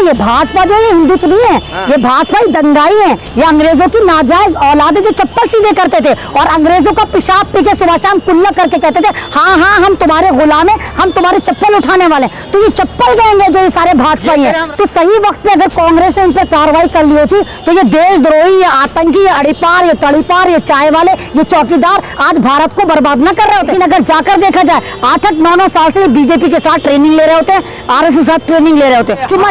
ये भाजपा जो है हिंदुत्व नहीं है, ये भाजपा ही दंगाई है, ये अंग्रेजों की नाजायज औलाद है जो चप्पल सीधे करते थे और अंग्रेजों का पेशाब पी के सुबह शाम कुल्ला करके कहते थे हाँ हाँ हम तुम्हारे गुलाम हैं, हम तुम्हारे चप्पल उठाने वाले। तो ये चप्पल देंगे जो ये सारे भाजपा ही है। तो सही वक्त पे अगर कांग्रेस ने इन पर कार्रवाई कर ली होती तो ये देशद्रोही, ये आतंकी, ये अड़ीपार, ये तड़ीपार, ये चाय वाले, ये चौकीदार आज भारत को बर्बाद न कर रहे होते। लेकिन अगर जाकर देखा जाए 8-8, 9-9 साल से बीजेपी के साथ ट्रेनिंग ले रहे होते हैं, आरएसएस के साथ ट्रेनिंग ले रहे होते हैं, चुम्मा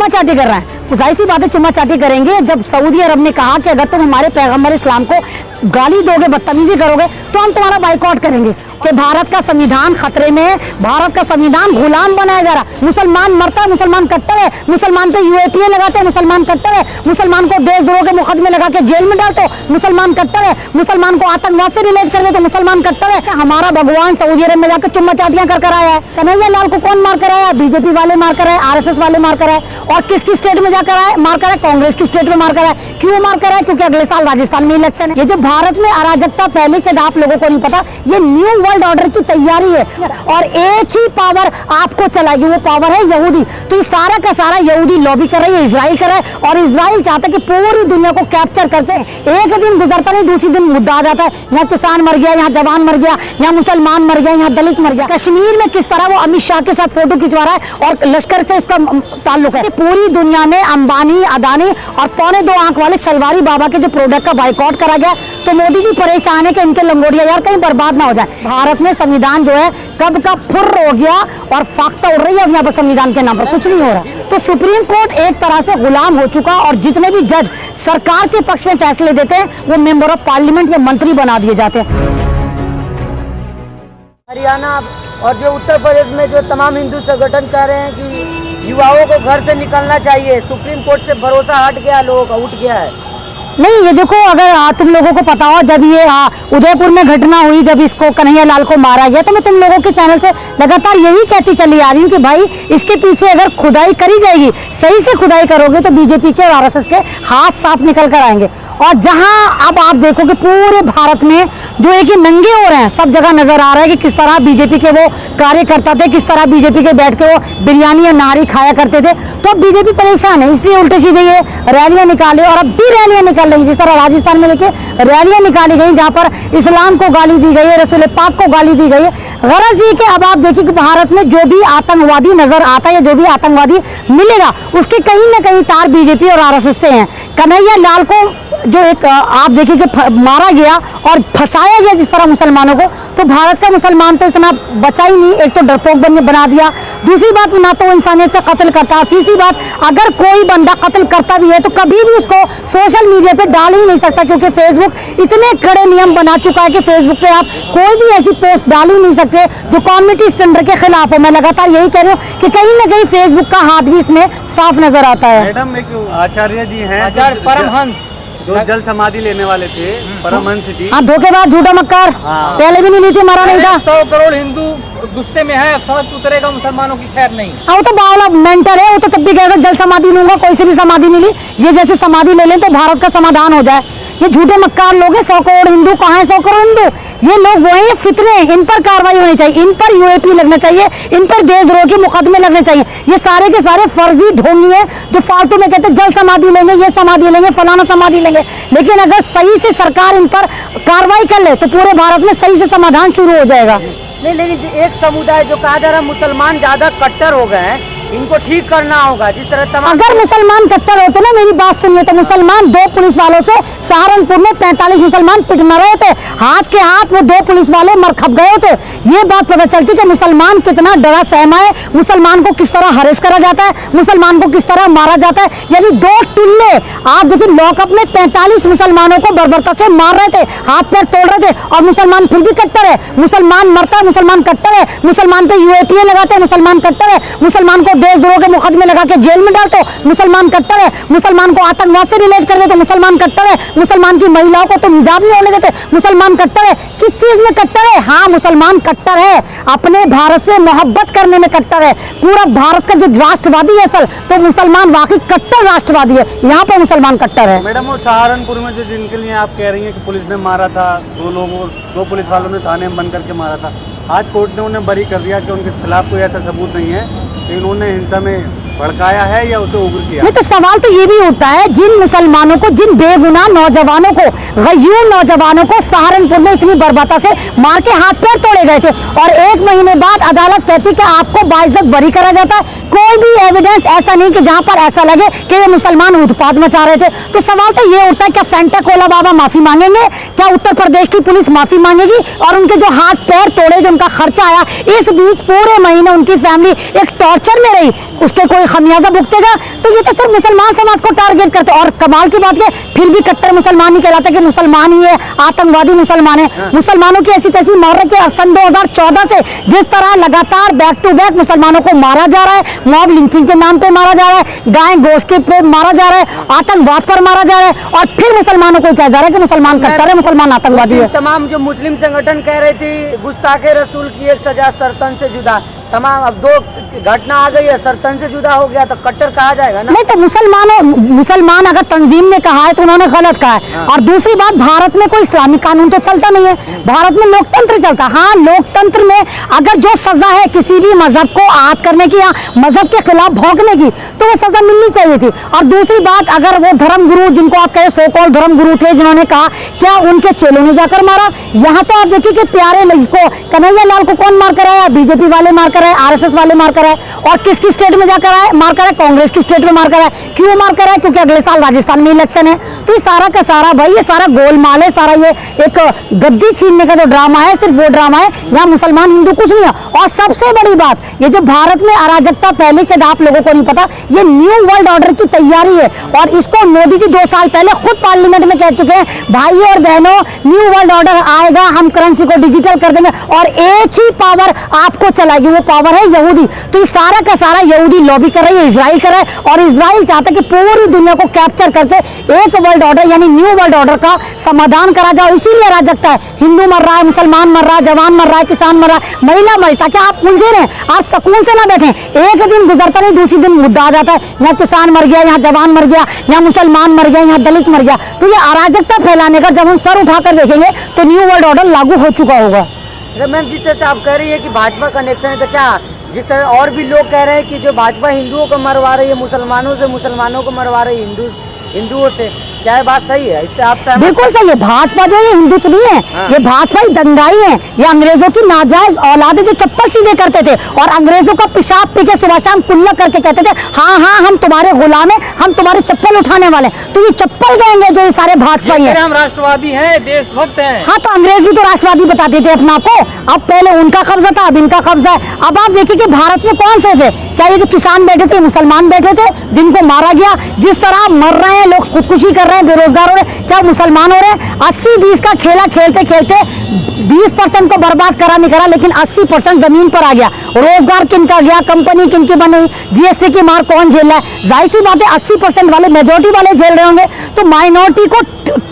चाटी कर रहे हैं। जाहिर सी बात है चुम्मा चाटी करेंगे। जब सऊदी अरब ने कहा कि अगर तुम हमारे पैगंबर इस्लाम को गाली दोगे, बदतमीजी करोगे तो हम तुम्हारा बाइकआउट करेंगे, कि भारत का संविधान खतरे में है, भारत का संविधान गुलाम बनाया जा रहा है। मुसलमान मरता है, मुसलमान कट्टर है, मुसलमान पे यूएपीए लगाते हैं, मुसलमान कट्टर है, मुसलमान को देशद्रोह के मुकदमे लगा के जेल में डालते हो, मुसलमान कट्टर है, मुसलमान को आतंकवाद से रिलेट कर दे तो मुसलमान कट्टर है। हमारा भगवान सऊदी अरब में जाकर चुम्मा चाटियां कर आया है। कन्हैया लाल को कौन मार कर आया? बीजेपी वाले मार कर आए, आरएसएस वाले मार कर आए। और किसकी स्टेट में जाकर आए? मार कर आए कांग्रेस की स्टेट में मार कर आए। क्यों मार कर आए? क्योंकि अगले साल राजस्थान में इलेक्शन है। ये जो भारत में अराजकता पहले से आप लोगों को नहीं पता, ये न्यू वर्ल्ड ऑर्डर की तैयारी है और एक ही पावर आपको चलाएगी, वो पावर है यहूदी। तो ये सारा का सारा यहूदी लॉबी कर रही है, इजराइल कर रहा है और इजराइल चाहता है कि पूरी दुनिया को कैप्चर करके एक दिन गुजरता नहीं दूसरी दिन मुद्दा आ जाता है, यहाँ किसान मर गया, यहाँ जवान मर गया, यहाँ मुसलमान मर गया, यहाँ दलित मर गया। कश्मीर में किस तरह वो अमित शाह के साथ फोटो खिंचवा रहा है और लश्कर से इसका ताल्लुक है। पूरी दुनिया में अंबानी, अदानी और 2.25 आंख वाले सलवारी बाबा के जो प्रोडक्ट का बाइकआउट करा गया, तो मोदी जी परेशान है कि इनके लंगोटिया यार कहीं बर्बाद ना हो जाए। भारत में संविधान जो है कब का फुर्र हो गया और फाख्ता उड़ रही है यहाँ पर संविधान के नाम पर, कुछ नहीं हो रहा। तो सुप्रीम कोर्ट एक तरह से गुलाम हो चुका और जितने भी जज सरकार के पक्ष में फैसले देते हैं वो मेंबर ऑफ पार्लियामेंट या मंत्री बना दिए जाते हैं। हरियाणा और जो उत्तर प्रदेश में जो तमाम हिंदू संगठन कह रहे हैं कि युवाओं को घर से निकलना चाहिए, सुप्रीम कोर्ट से भरोसा हट गया, लोगों का उठ गया है। नहीं, ये देखो अगर तुम लोगों को पता हो जब ये उदयपुर में घटना हुई, जब इसको कन्हैया लाल को मारा गया, तो मैं तुम लोगों के चैनल से लगातार यही कहती चली आ रही हूँ कि भाई इसके पीछे अगर खुदाई करी जाएगी, सही से खुदाई करोगे तो बीजेपी के और आरएसएस के हाथ साफ निकल कर आएंगे। और जहां अब आप देखो कि पूरे भारत में जो है कि नंगे हो रहे हैं, सब जगह नजर आ रहा है कि किस तरह बीजेपी के वो कार्यकर्ता थे, किस तरह बीजेपी के बैठ के वो बिरयानी और नारी खाया करते थे। तो अब बीजेपी परेशान है, इसलिए उल्टे सीधे ये रैलियां निकाले और अब भी रैलियां निकाल रही। जिस तरह राजस्थान में देखिए रैलियां निकाली गई जहां पर इस्लाम को गाली दी गई है, रसूल पाक को गाली दी गई है। गरज ये कि अब आप देखिए कि भारत में जो भी आतंकवादी नजर आता है या जो भी आतंकवादी मिलेगा उसके कहीं ना कहीं तार बीजेपी और आरएसएस से हैं। कन्हैया लाल को जो एक आप देखिए कि मारा गया और फंसाया गया जिस तरह मुसलमानों को, तो भारत का मुसलमान तो इतना बचा ही नहीं। एक तो डरपोक बना दिया, दूसरी बात ना तो वो इंसानियत का कत्ल करता है, तीसरी बात अगर कोई बंदा कत्ल करता भी है तो कभी भी उसको सोशल मीडिया पे डाल ही नहीं सकता, क्योंकि फेसबुक इतने कड़े नियम बना चुका है कि फेसबुक पे आप कोई भी ऐसी पोस्ट डाल ही नहीं सकते जो कम्युनिटी स्टैंडर्ड के खिलाफ हो। मैं लगातार यही कह रही हूँ कि कहीं ना कहीं फेसबुक का हाथ भी इसमें साफ नजर आता है। मैडम एक आचार्य जी हैं, आचार्य परमहंस जो जल समाधि लेने वाले थे, परमहंस जी। हाँ, धोखेबाज, झूठा मक्कार, पहले भी नहीं ली थी, मारा नहीं था। 100 करोड़ हिंदू गुस्से में है, अब सड़क उतरेगा, मुसलमानों की खैर नहीं। वो तो बावला मेंटल है, वो तो तब भी कहता जल समाधि लूंगा, कोई से भी समाधि मिली, ये जैसे समाधि ले लें तो भारत का समाधान हो जाए। ये झूठे मक्कार लोग हैं। 100 करोड़ हिंदू कहाँ है? 100 करोड़ हिंदू ये लोग वो हैं, फितरे, इन पर कार्रवाई होनी चाहिए, इन पर यूएपी लगना चाहिए, इन पर देशद्रोह के मुकदमे लगने चाहिए। ये सारे के सारे फर्जी ढोंगी है जो फालतू में कहते जल समाधि लेंगे, ये समाधि लेंगे, फलाना समाधि लेंगे। लेकिन अगर सही से सरकार इन पर कार्रवाई कर ले तो पूरे भारत में सही से समाधान शुरू हो जाएगा। नहीं, लेकिन एक समुदाय जो कहा जा रहा है मुसलमान ज्यादा कट्टर हो गए हैं, इनको ठीक करना होगा। जिस तरह अगर मुसलमान कट्टर होते ना, मेरी बात सुनिए, तो मुसलमान 2 पुलिस वालों से सहारनपुर में 45 मुसलमान पिट न रहे थे, हाथ के हाथ वो 2 पुलिस वाले मर खप गए होते। ये बात पता चलती कि मुसलमान कितना डरा सहमा है, मुसलमान को किस तरह हरेस करा जाता है, मुसलमान को किस तरह मारा जाता है। यानी 2 टुल्ले आप देखिए लॉकअप में 45 मुसलमानों को बर्बरता से मार रहे थे, हाथ पैर तोड़ रहे थे, और मुसलमान फिर भी कट्टर है। मुसलमान मरता है, मुसलमान कट्टर है, मुसलमान पे यूएपीए लगाते हैं, मुसलमान कट्टर है, मुसलमान को देशद्रोह के मुकदमे लगा के जेल में डालते हो, मुसलमान कट्टर है, मुसलमान को आतंकवाद से रिलेट कर देते, मुसलमान कट्टर है, मुसलमान की महिलाओं को तो हिजाब नहीं होने देते, मुसलमान कट्टर है। किस चीज में कट्टर है? हाँ, मुसलमान कट्टर है, अपने भारत से मोहब्बत करने में कट्टर है। पूरा भारत का जो राष्ट्रवादी है असल, तो मुसलमान वाकई कट्टर राष्ट्रवादी है, यहाँ पर मुसलमान कट्टर है। मैडम वो सहारनपुर में जो जिनके लिए आप कह रही हैं कि पुलिस ने मारा था, 2 पुलिस वालों ने थाने में बंद करके मारा था, आज कोर्ट ने उन्हें बरी कर दिया कि उनके खिलाफ कोई ऐसा सबूत नहीं है, लेकिन उन्होंने हिंसा में भड़काया है या उसे उग्र किया? नहीं तो सवाल तो ये भी उठता है, जिन मुसलमानों को, जिन बेगुनाह नौजवानों को, गयूर नौजवानों को सहारनपुर में इतनी बर्बरता से मार के हाथ पैर तोड़े गए थे और 1 महीने बाद अदालत कहती कि आपको बाइज्जत बरी करा जाता है। कोई भी एविडेंस ऐसा नहीं कि जहां पर ऐसा लगे कि ये मुसलमान उत्पात मचा रहे थे। तो सवाल तो ये उठता है, क्या फेंटाकोला बाबा माफी मांगेंगे? क्या उत्तर प्रदेश की पुलिस माफी मांगेगी? और उनके जो हाथ पैर तोड़े, जो उनका खर्चा आया, इस बीच पूरे महीने उनकी फैमिली एक टॉर्चर में रही, उसके कोई खमियाजा भुगतेगा? तो ये तो सिर्फ मुसलमान समाज को टारगेट करते। और कमाल की बात है, फिर भी कट्टर मुसलमान नहीं कहलाता कि मुसलमान ही है, आतंकवादी मुसलमान है। मुसलमानों की ऐसी तैसी मार रहे कि सन 2014 से जिस तरह लगातार बैक टू बैक मुसलमानों को मारा जा रहा है, मॉब लिंचिंग के नाम पे मारा जा रहा है, गाय गोश्त के पे मारा जा रहा है, आतंकवाद पर मारा जा रहा है, और फिर मुसलमानों को कहा जा रहा है कि मुसलमान कट्टर है, मुसलमान आतंकवादी है। तमाम जो मुस्लिम संगठन कह रहे थे गुस्ताखे रसूल की एक सजा सरतन से जुदा, तमाम अब 2 घटना आ गई है, सरतन से जुदा हो गया तो कट्टर कहा जाएगा ना? नहीं तो मुसलमान अगर तंजीम ने कहा है तो उन्होंने गलत कहा है। हाँ। और दूसरी बात, भारत में कोई इस्लामिक कानून तो चलता नहीं है, भारत में लोकतंत्र चलता है। हाँ, लोकतंत्र में अगर जो सजा है किसी भी मजहब को आहत करने की या मजहब के खिलाफ भौंकने की, तो वो सजा मिलनी चाहिए थी। और दूसरी बात, अगर वो धर्मगुरु जिनको आप कहे सो कॉल्ड धर्मगुरु थे जिन्होंने कहा, क्या उनके चेलों ने जाकर मारा? यहाँ तो आप देखिए कि प्यारे को, कन्हैया लाल को कौन मार कर आया? बीजेपी वाले मार कर आए, आरएसएस वाले मार कर आए। और किसकी स्टेट में जाकर आए? मार कर आए कांग्रेस की स्टेट में मार कर आए। क्यों मार कर आए? क्योंकि अगले साल राजस्थान में इलेक्शन है। तो ये सारा का सारा भाई, ये सारा गोलमाल है, सारा ये एक गद्दी छीनने का जो ड्रामा है, सिर्फ वो ड्रामा है। यहाँ मुसलमान हिंदू कुछ नहीं है। और सबसे बड़ी बात, ये जो भारत में अराजकता पहले शायद आप लोगों को नहीं पता, ये न्यू वर्ल्ड ऑर्डर की तैयारी है। और इसको मोदी जी 2 साल पहले खुद पार्लियामेंट में कह चुके हैं, भाइयों और बहनों, न्यू वर्ल्ड ऑर्डर आएगा, हम करेंसी को डिजिटल कर देंगे और एक ही पावर आपको चलाएगी, वो पावर है यहूदी। तो ये सारा का सारा यहूदी लॉबी कर रही है, इजराइल कर रहा है। और इजराइल चाहता है कि पूरी दुनिया को कैप्चर करके एक वर्ल्ड ऑर्डर यानी न्यू वर्ल्ड ऑर्डर का समाधान करा जाओ। इसीलिए अराजकता है, हिंदू मर रहा है, मुसलमान मर रहा है, जवान मर रहा है, किसान मर रहा है, महिला मर, ताकि आप उलझे रहें, आप सुकून से ना बैठें। एक दिन गुजरता नहीं, दूसरी दिन मुद्दा आ जाता है, यहाँ किसान मर गया, यहाँ जवान मर गया, यहाँ मुसलमान मर गया, यहाँ दलित मर गया। तो ये अराजकता फैलाने का जब हम सर उठाकर देखेंगे तो न्यू वर्ल्ड ऑर्डर लागू हो चुका होगा। मैम, जिस तरह से आप कह रही है कि भाजपा कनेक्शन है, तो क्या जिस तरह और भी लोग कह रहे हैं कि जो भाजपा हिंदुओं को मरवा रही है मुसलमानों से, मुसलमानों को मरवा रही है हिंदुओं से, क्या ये बात सही है? इससे आप सहमत? बिल्कुल सही है। भाजपा जो है हिंदू नहीं है, हाँ। ये भाजपा ही दंगाई है, ये अंग्रेजों की नाजायज औलाद है जो चप्पल सीधे करते थे और अंग्रेजों का पेशाब पी के सुबह शाम कुल्ला करके कहते थे, हाँ हाँ हम तुम्हारे गुलाम हैं, हम तुम्हारे चप्पल उठाने वाले हैं। तो ये चप्पल गएंगे जो ये सारे भाजपा ही है। हम राष्ट्रवादी हैं, देशभक्त हैं। हाँ, तो अंग्रेज भी तो राष्ट्रवादी बताते थे अपना को। अब पहले उनका कब्जा था, अब इनका कब्जा है। अब आप देखिए कि भारत में कौन से थे? क्या ये जो किसान बैठे थे, मुसलमान बैठे थे जिनको मारा गया? जिस तरह मर रहे हैं लोग, खुदकुशी कर रहे हैं, बेरोजगार हो रहे हैं, क्या मुसलमान हो रहे हैं? 80-20 का खेला खेलते खेलते 20% को बर्बाद करा नहीं करा, लेकिन 80% जमीन पर आ गया। रोजगार किनका गया, कंपनी किनकी बनी, जीएसटी की मार कौन झेल रहा है? जाहिर सी बात है 80% वाले, मेजोरिटी वाले झेल रहे होंगे। तो माइनॉरिटी को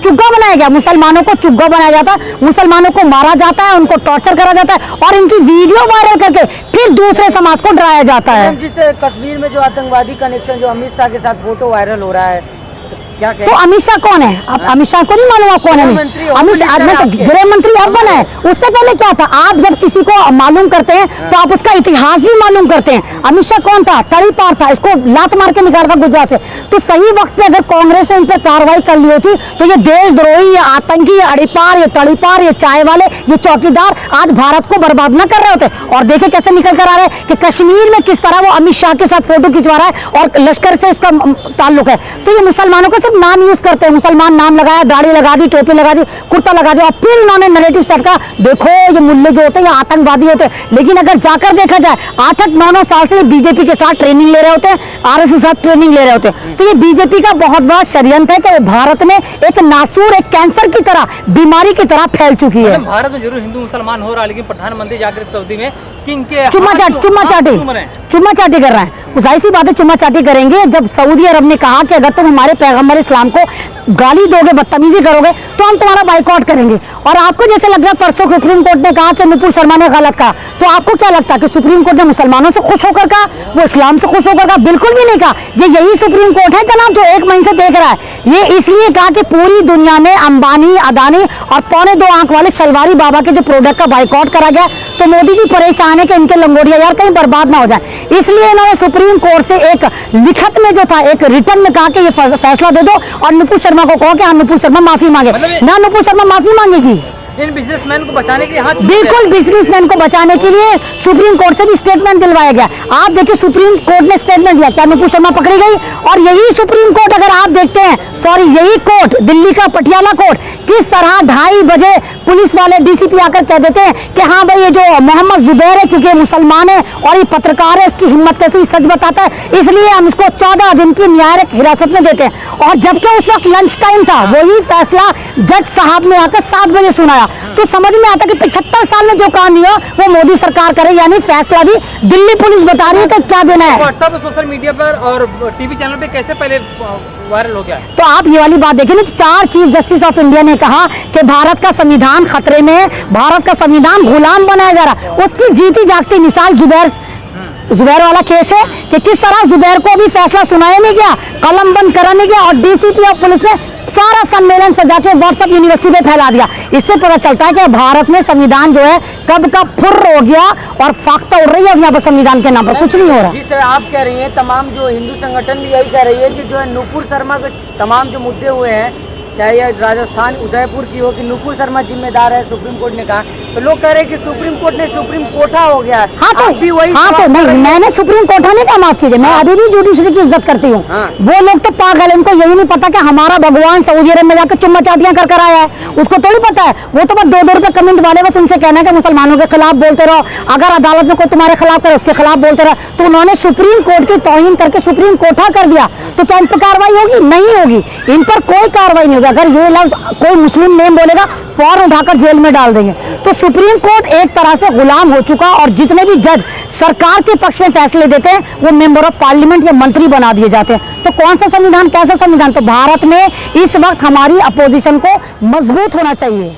चुग्गा बनाया गया, मुसलमानों को चुग्गा बनाया जाता है, मुसलमानों को मारा जाता है, उनको टॉर्चर करा जाता है और इनकी वीडियो वायरल करके फिर दूसरे समाज को डराया जाता है। जिस कश्मीर में जो आतंकवादी कनेक्शन जो अमित शाह के साथ फोटो वायरल हो रहा है, क्या तो अमित शाह कौन है? आप अमित शाह को नहीं मालूम आप कौन है? अमित शाह गृह मंत्री अब बना है, उससे पहले क्या था? आप जब किसी को मालूम करते हैं तो आप उसका इतिहास भी मालूम करते हैं। अमित शाह कौन था? तड़ीपार था, इसको लात मार के निकाला था गुजरात से। तो सही वक्त पे अगर कांग्रेस ने इन पर कार्रवाई कर ली होती तो ये देशद्रोही, ये आतंकी, ये अड़ीपार, ये तड़ीपार, ये चाय वाले, ये चौकीदार आज भारत को बर्बाद न कर रहे होते। और देखे कैसे निकल कर आ रहे हैं कि कश्मीर में किस तरह वो अमित शाह के साथ फोटो खिंचवा रहा है और लश्कर से इसका ताल्लुक है। तो ये मुसलमानों का नाम यूज करते हैं, मुसलमान नाम लगाया, दाढ़ी लगा दी, टोपी लगा दी, कुर्ता लगा दिया और फिर उन्होंने नैरेटिव सेट का, देखो ये मुल्ले जो होते हैं ये आतंकवादी होते हैं। लेकिन अगर जाकर देखा जाए 8-9 साल से बीजेपी के साथ ट्रेनिंग ले रहे होते हैं, आरएसएस के साथ ट्रेनिंग ले रहे होते हैं। तो ये बीजेपी का बहुत बड़ा षड्यंत्र है कि भारत में एक नासूर, एक कैंसर की तरह, बीमारी की तरह फैल चुकी है। भारत में जरूर हिंदू मुसलमान हो रहा है, लेकिन प्रधानमंत्री जाकर सऊदी में किंग के चुम्मा चाटी कर रहे हैं। जाहिर सी बात है चुम्मा चाटी करेंगे। जब सऊदी अरब ने कहा कि अगर तुम हमारे पैगंबर इस्लाम को गाली दोगे, बदतमीजी करोगे तो हम तुम्हारा बाइकआउट करेंगे। और आपको जैसे लग रहा है परसों सुप्रीम कोर्ट ने कहा कि नुपुर शर्मा ने गलत कहा, तो आपको क्या लगता है कि सुप्रीम कोर्ट ने मुसलमानों से खुश होकर कहा, वो इस्लाम से खुश होकर कहा? बिल्कुल भी नहीं कहा। ये यही सुप्रीम कोर्ट है जनाब जो एक महीने से देख रहा है। ये इसलिए कहा कि पूरी दुनिया में अंबानी, अदानी और 2.25 आंख वाले शलवारी बाबा के जो प्रोडक्ट का बाइकआउट करा गया, तो मोदी जी परेशान है कि इनके लंगोटिया यार कहीं बर्बाद ना हो जाए। इसलिए इन्होंने सुप्रीम कोर्ट से एक लिखत में जो था, एक रिटर्न में कहा कि ये फैसला दे दो और नुपुर शर्मा को कहो कि हाँ नुपुर शर्मा माफी मांगे। ना नुपुर शर्मा माफी मांगेगी, इन बिजनेसमैन को बचाने के लिए हाथ बिल्कुल बिजनेसमैन को बचाने के लिए सुप्रीम कोर्ट से भी स्टेटमेंट दिलवाया गया। आप देखिए सुप्रीम कोर्ट ने स्टेटमेंट दिया, क्या नुपुर शर्मा पकड़ी गई? और यही सुप्रीम कोर्ट, अगर आप देखते हैं, सॉरी यही कोर्ट, दिल्ली का पटियाला कोर्ट, किस तरह 2:30 बजे पुलिस वाले डीसीपी आकर कह देते हैं कि हाँ भाई ये जो मोहम्मद जुबैर है क्योंकि मुसलमान है और ये पत्रकार है, इसकी हिम्मत कैसे हुई, सच बताता है, इसलिए हम इसको 14 दिन की न्यायिक हिरासत में देते हैं। और जबकि उस वक्त लंच टाइम था, वही फैसला जज साहब ने आकर 7 बजे सुनाया। तो समझ में आता कि 75 साल में जो काम नहीं हो वो मोदी सरकार करे, यानी फैसला भी दिल्ली पुलिस बता रही है कि क्या देना है। व्हाट्सएप, सोशल मीडिया पर और टीवी चैनल पे कैसे पहले वायरल हो गया? तो आप ये वाली बात देखिए ना, 4 चीफ जस्टिस ऑफ इंडिया ने कहा कि भारत का संविधान खतरे में है, भारत का संविधान गुलाम बनाया जा रहा है। उसकी जीती जागती मिसाल जुबैर वाला केस है कि किस तरह जुबैर को भी फैसला सुनाया नहीं गया, कलम बंद करा नहीं गया और डीसीपी और पुलिस ने सारा सम्मेलन सजा के व्हाट्सएप यूनिवर्सिटी पे फैला दिया। इससे पता चलता है कि भारत में संविधान जो है कब का फुर्र हो गया और फाख्ता उड़ रही है यहाँ पर संविधान के नाम पर कुछ नहीं हो रहा। जिस तरह आप कह रही हैं, तमाम जो हिंदू संगठन भी यही कह रही है कि जो है नुपुर शर्मा के तमाम जो मुद्दे हुए हैं, चाहे यह राजस्थान उदयपुर की हो, कि नुपुर शर्मा जिम्मेदार है, सुप्रीम कोर्ट ने कहा, तो लोग कह रहे हैं कि सुप्रीम कोर्ट ने सुप्रीम कोठा हो गया है। हाँ तो भी वही नहीं, मैंने सुप्रीम कोर्ट ने कहा, माफ कीजिए, मैं अभी भी जुडिशरी की इज्जत करती हूँ। वो लोग तो पागल है, इनको यही नहीं पता कि हमारा भगवान सऊदी अरब में जाकर चुम्मा चाटियां कर आया है, उसको थोड़ी पता है। वो तो बस 2-2 रुपए कमेंट वाले, बस उनसे कहना है कि मुसलमानों के खिलाफ बोलते रहो, अगर अदालत में कोई तुम्हारे खिलाफ करे उसके खिलाफ बोलते रहो। तो उन्होंने सुप्रीम कोर्ट की तौहीन करके सुप्रीम कोठा कर दिया, तो क्या इन पर कार्रवाई होगी? नहीं होगी, इन पर कोई कार्रवाई नहीं होगी। अगर ये लफ्ज कोई मुस्लिम नेम बोलेगा फौरन उठाकर जेल में डाल देंगे। तो सुप्रीम कोर्ट एक तरह से गुलाम हो चुका और जितने भी जज सरकार के पक्ष में फैसले देते हैं वो मेंबर ऑफ पार्लियामेंट या मंत्री बना दिए जाते हैं। तो कौन सा संविधान, कैसा संविधान? तो भारत में इस वक्त हमारी अपोजिशन को मजबूत होना चाहिए।